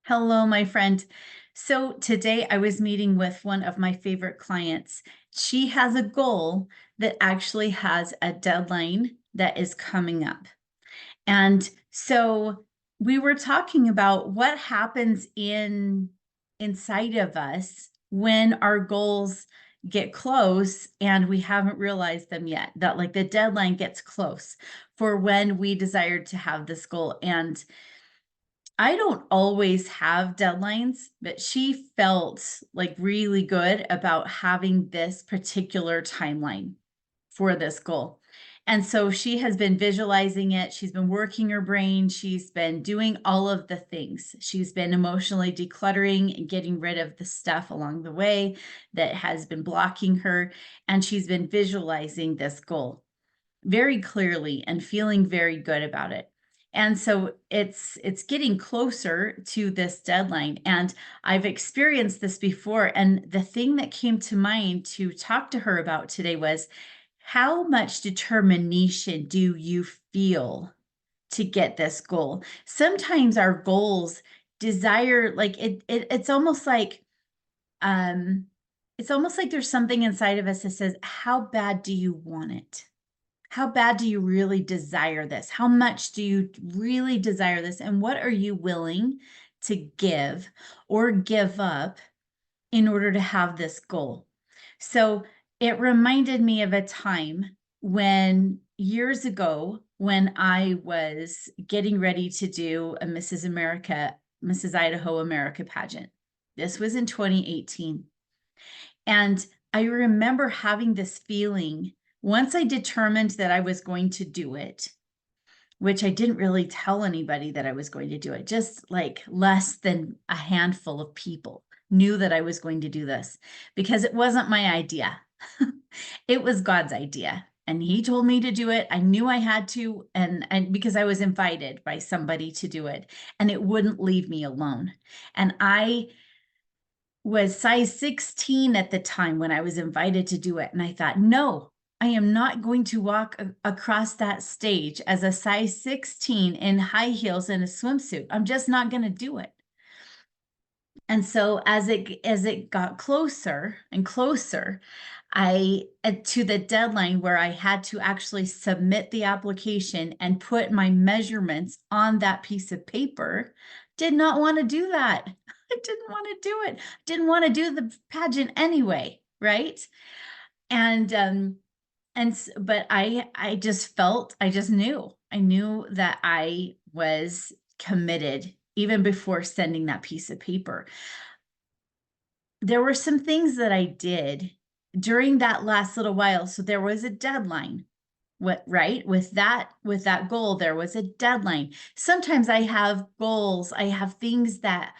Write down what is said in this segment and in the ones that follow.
Hello, my friend. So today I was meeting with one of my favorite clients. She has a goal that actually has a deadline that is coming up. And so we were talking about what happens inside of us when our goals get close and we haven't realized them yet. That like the deadline gets close for when we desired to have this goal. And I don't always have deadlines, but she felt like really good about having this particular timeline for this goal. And so she has been visualizing it. She's been working her brain. She's been doing all of the things. She's been emotionally decluttering and getting rid of the stuff along the way that has been blocking her. And she's been visualizing this goal very clearly and feeling very good about it. And so it's getting closer to this deadline. And I've experienced this before. And the thing that came to mind to talk to her about today was, how much determination do you feel to get this goal? Sometimes our goals desire, like it's almost like um it's almost like there's something inside of us that says, how bad do you want it? How bad do you really desire this? How much do you really desire this? And what are you willing to give or give up in order to have this goal? So it reminded me of a time when years ago, when I was getting ready to do a Mrs. America, Mrs. Idaho America pageant. This was in 2018. And I remember having this feeling once I determined that I was going to do it, which I didn't really tell anybody that I was going to do it, just like less than a handful of people knew that I was going to do this because it wasn't my idea. It was God's idea. And he told me to do it. I knew I had to, and because I was invited by somebody to do it, and it wouldn't leave me alone. And I was size 16 at the time when I was invited to do it. And I thought, no, I am not going to walk across that stage as a size 16 in high heels and a swimsuit. I'm just not going to do it. And so as it got closer and closer, I to the deadline where I had to actually submit the application and put my measurements on that piece of paper, did not want to do that. I didn't want to do it. Didn't want to do the pageant anyway, right? And but I just felt, I just knew. I knew that I was committed even before sending that piece of paper. There were some things that I did during that last little while. So there was a deadline. What, right? With that goal, there was a deadline. Sometimes I have goals, I have things that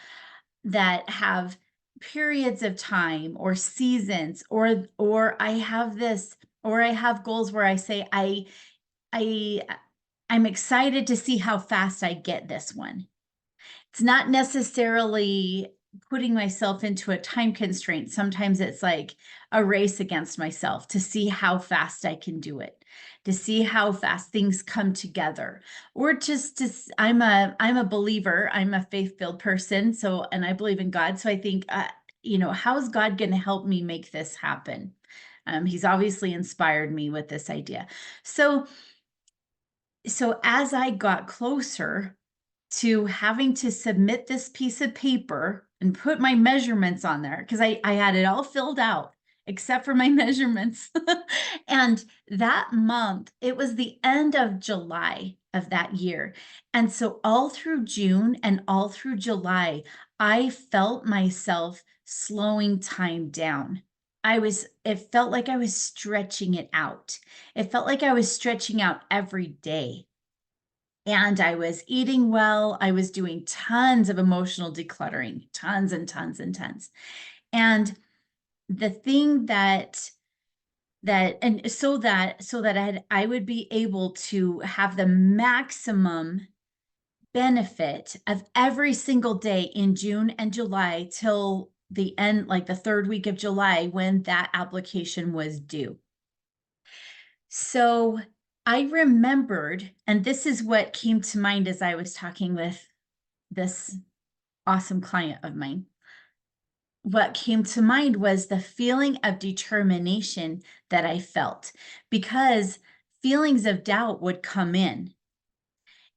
have periods of time or seasons, or I have this, or I have goals where I say I I'm excited to see how fast I get this one. It's not necessarily putting myself into a time constraint. Sometimes it's like a race against myself to see how fast I can do it, to see how fast things come together, or just to, I'm a believer, I'm a faith-filled person. So, and I believe in God. So I think, how is God going to help me make this happen? He's obviously inspired me with this idea. So as I got closer to having to submit this piece of paper and put my measurements on there, because I had it all filled out except for my measurements. And that month, it was the end of July of that year. And so all through June and all through July, I felt myself slowing time down. It felt like I was stretching it out. It felt like I was stretching out every day. And I was eating well. I was doing tons of emotional decluttering, tons and tons and tons. And the thing and so that I would be able to have the maximum benefit of every single day in June and July till the end, like the third week of July, when that application was due. So I remembered, and this is what came to mind as I was talking with this awesome client of mine. What came to mind was the feeling of determination that I felt, because feelings of doubt would come in,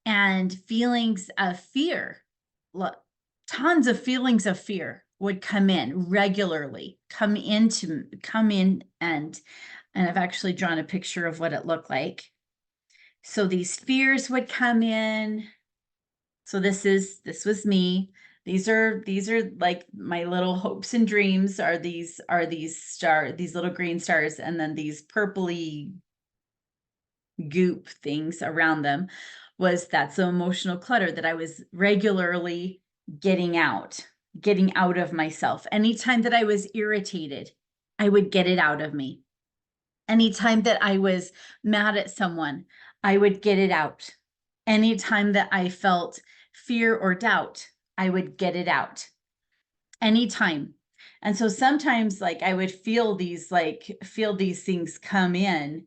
and feelings of fear, tons of feelings of fear would come in regularly, come in, and I've actually drawn a picture of what it looked like. So these fears would come in. So this was me. These are like my little hopes and dreams, are these these little green stars, and then these purpley goop things around them. That's the emotional clutter that I was regularly getting out of myself. Anytime that I was irritated, I would get it out of me. Anytime that I was mad at someone, I would get it out. Anytime that I felt fear or doubt, I would get it out. Anytime. And so sometimes, like, I would feel these things come in,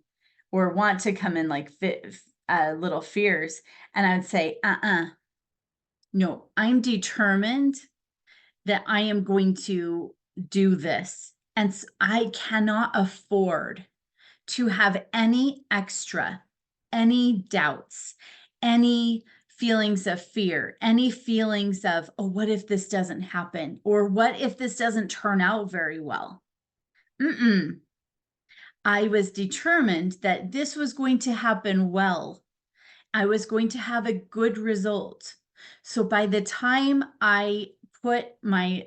or want to come in, like little fears. And I would say, no, I'm determined that I am going to do this. And I cannot afford to have any doubts, any feelings of fear, any feelings of, oh, what if this doesn't happen? Or what if this doesn't turn out very well? I was determined that this was going to happen well. I was going to have a good result. So by the time I put my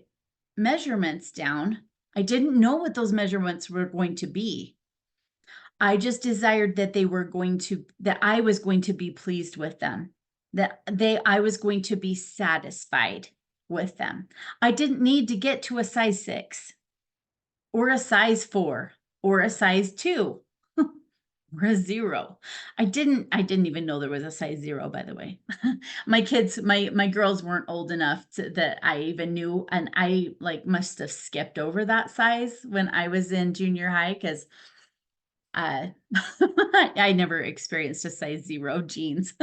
measurements down, I didn't know what those measurements were going to be. I just desired that that I was going to be pleased with them, I was going to be satisfied with them. I didn't need to get to a size 6 or a size 4 or a size 2 or a 0. I didn't even know there was a size 0, by the way. My kids, my girls weren't old enough that I even knew, and I must have skipped over that size when I was in junior high, because I never experienced a size 0 jeans.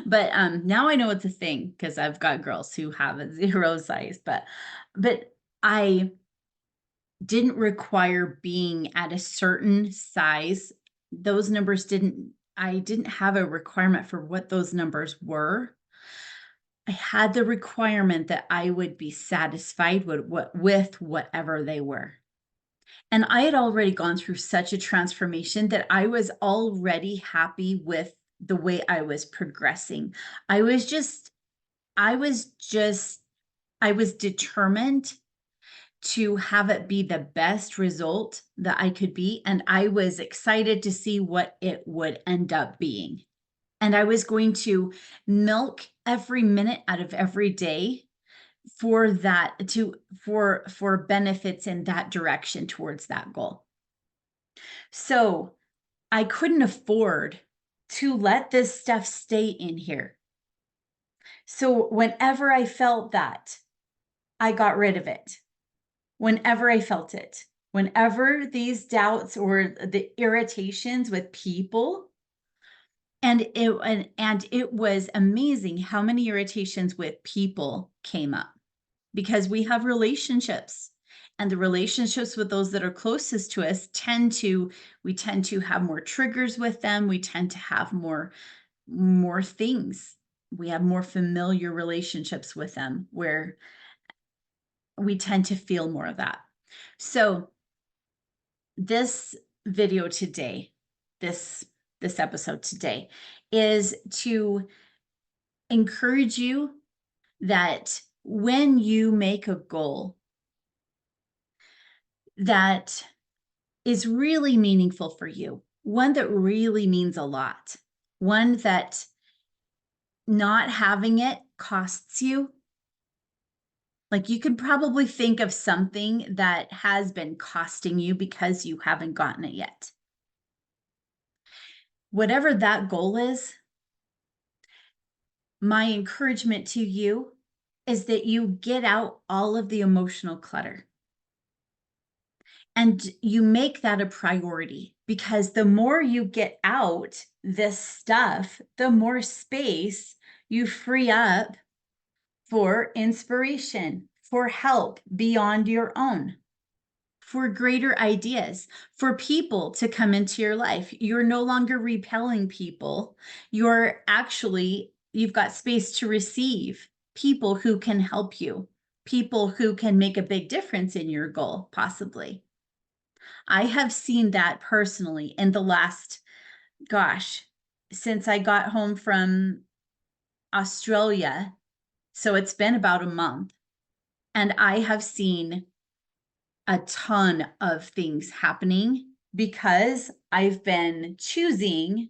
But now I know it's a thing, because I've got girls who have a 0 size, but I didn't require being at a certain size. Those numbers I didn't have a requirement for what those numbers were. I had the requirement that I would be satisfied with whatever they were. And I had already gone through such a transformation that I was already happy with the way I was progressing. I was determined to have it be the best result that I could be. And I was excited to see what it would end up being. And I was going to milk every minute out of every day for benefits in that direction towards that goal. So I couldn't afford to let this stuff stay in here. So whenever I felt that, I got rid of it. Whenever I felt it, whenever these doubts or the irritations with people, and it was amazing how many irritations with people came up, because we have relationships, and the relationships with those that are closest to us we tend to have more triggers with them. We tend to have more things. We have more familiar relationships with them, where we tend to feel more of that. So this video today, this episode today, is to encourage you that when you make a goal that is really meaningful for you, one that really means a lot, one that not having it costs you. Like, you could probably think of something that has been costing you because you haven't gotten it yet. Whatever that goal is, my encouragement to you is that you get out all of the emotional clutter. And you make that a priority, because the more you get out this stuff, the more space you free up for inspiration, for help beyond your own, for greater ideas, for people to come into your life. You're no longer repelling people. You've got space to receive people who can help you, people who can make a big difference in your goal, possibly. I have seen that personally in the last, since I got home from Australia. So it's been about a month, and I have seen a ton of things happening because I've been choosing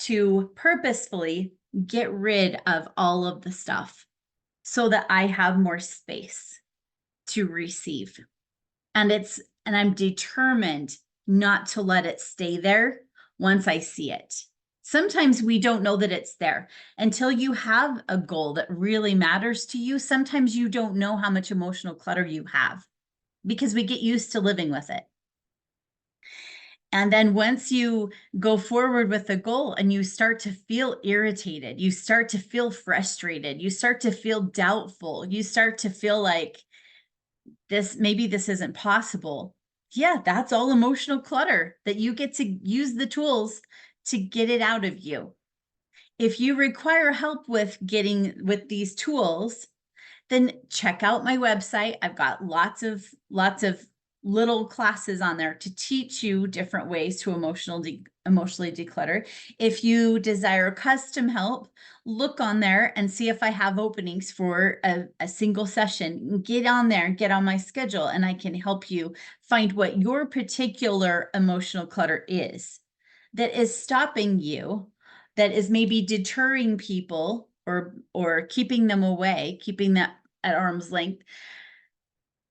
to purposefully get rid of all of the stuff so that I have more space to receive. And I'm determined not to let it stay there once I see it. Sometimes we don't know that it's there until you have a goal that really matters to you. Sometimes you don't know how much emotional clutter you have because we get used to living with it. And then once you go forward with the goal and you start to feel irritated, you start to feel frustrated, you start to feel doubtful, you start to feel like maybe this isn't possible. Yeah, that's all emotional clutter that you get to use the tools to get it out of you. If you require help with these tools, then check out my website. I've got lots of little classes on there to teach you different ways to emotionally declutter. If you desire custom help, look on there and see if I have openings for a single session. Get on there and get on my schedule, and I can help you find what your particular emotional clutter is that is stopping you, that is maybe deterring people or keeping them away, keeping that at arm's length,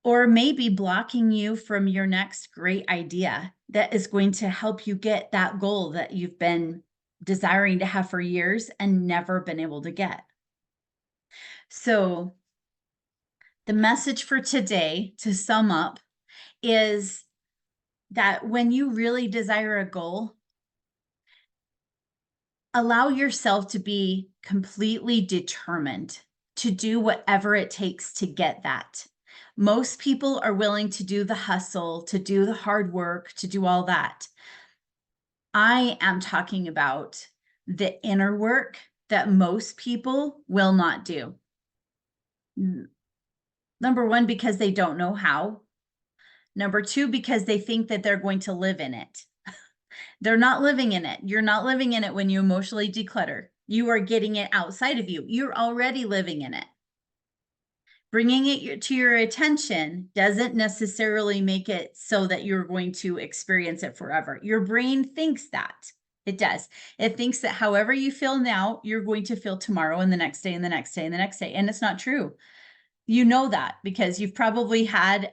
or maybe blocking you from your next great idea that is going to help you get that goal that you've been desiring to have for years and never been able to get. So the message for today, to sum up, is that when you really desire a goal, allow yourself to be completely determined to do whatever it takes to get that. Most people are willing to do the hustle, to do the hard work, to do all that. I am talking about the inner work that most people will not do. Number one, because they don't know how. Number two, because they think that they're going to live in it. They're not living in it. You're not living in it when you emotionally declutter. You are getting it outside of you. You're already living in it. Bringing it to your attention doesn't necessarily make it so that you're going to experience it forever. Your brain thinks that. It does. It thinks that however you feel now, you're going to feel tomorrow and the next day and the next day and the next day. And it's not true. You know that because you've probably had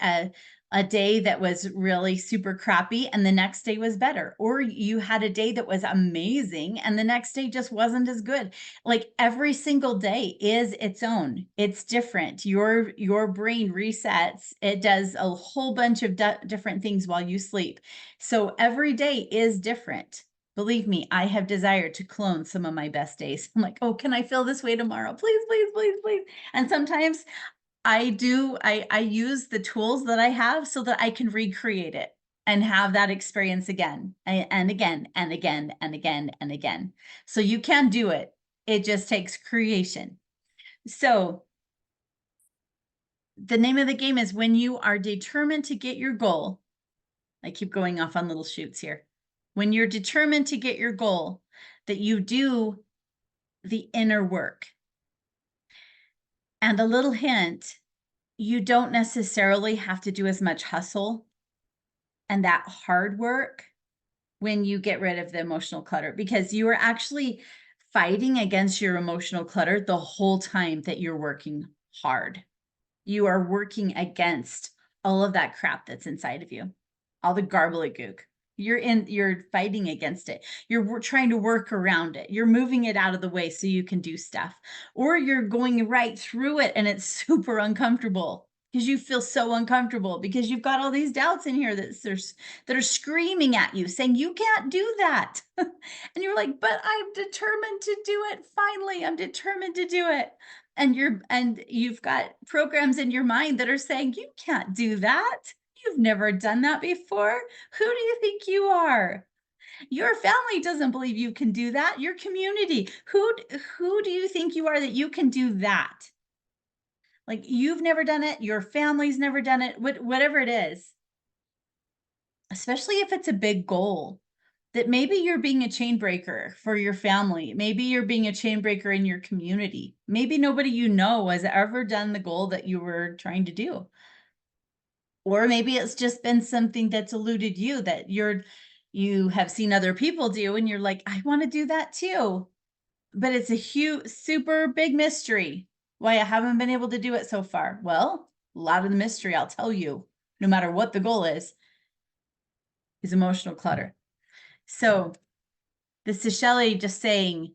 a day that was really super crappy and the next day was better, or you had a day that was amazing and the next day just wasn't as good. Like every single day is its own. It's different. Your brain resets. It does a whole bunch of different things while you sleep. So every day is different. Believe me, I have desired to clone some of my best days. I'm like, oh, can I feel this way tomorrow? Please, please, please, please. And sometimes I use the tools that I have so that I can recreate it and have that experience again and again and again and again and again. So you can do it. It just takes creation. So the name of the game is when you are determined to get your goal. I keep going off on little shoots here. When you're determined to get your goal, that you do the inner work. And a little hint, you don't necessarily have to do as much hustle and that hard work when you get rid of the emotional clutter, because you are actually fighting against your emotional clutter the whole time that you're working hard. You are working against all of that crap that's inside of you, all the gobbledygook. You're fighting against it. You're trying to work around it. You're moving it out of the way so you can do stuff, or you're going right through it and it's super uncomfortable because you feel so uncomfortable because you've got all these doubts in here that are screaming at you saying you can't do that. And you're like, but I'm determined to do it. Finally, I'm determined to do it. and you've got programs in your mind that are saying, you can't do that. You've never done that before. Who do you think you are? Your family doesn't believe you can do that. Your community, who do you think you are that you can do that? Like, you've never done it, your family's never done it, whatever it is. Especially if it's a big goal, that maybe you're being a chain breaker for your family. Maybe you're being a chain breaker in your community. Maybe nobody you know has ever done the goal that you were trying to do. Or maybe it's just been something that's eluded you, that you have seen other people do, and you're like, I want to do that too. But it's a huge, super big mystery why I haven't been able to do it so far. Well, a lot of the mystery, I'll tell you, no matter what the goal is emotional clutter. So this is Shelley just saying,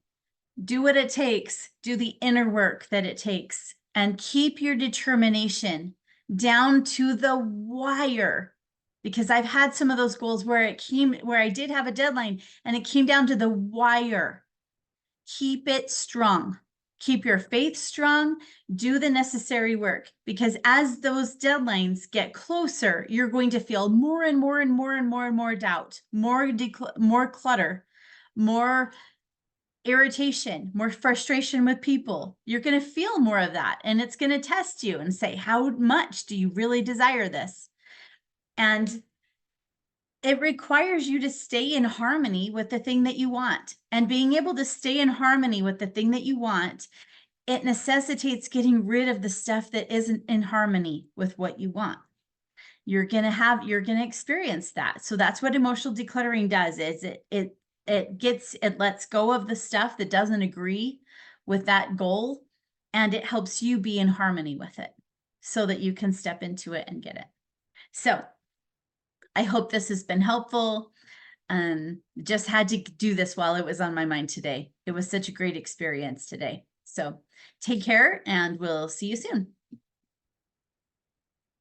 do what it takes, do the inner work that it takes, and keep your determination down to the wire. Because I've had some of those goals where I did have a deadline and it came down to the wire. Keep it strong. Keep your faith strong. Do the necessary work, because as those deadlines get closer, you're going to feel more and more and more and more and more doubt, more clutter, more irritation, more frustration with people. You're going to feel more of that, and it's going to test you and say, how much do you really desire this? And it requires you to stay in harmony with the thing that you want. And being able to stay in harmony with the thing that you want, it necessitates getting rid of the stuff that isn't in harmony with what you want. You're going to experience that. So that's what emotional decluttering does, is it lets go of the stuff that doesn't agree with that goal, and it helps you be in harmony with it so that you can step into it and get it. So I hope this has been helpful. Just had to do this while it was on my mind today. It was such a great experience today. So take care, and we'll see you soon.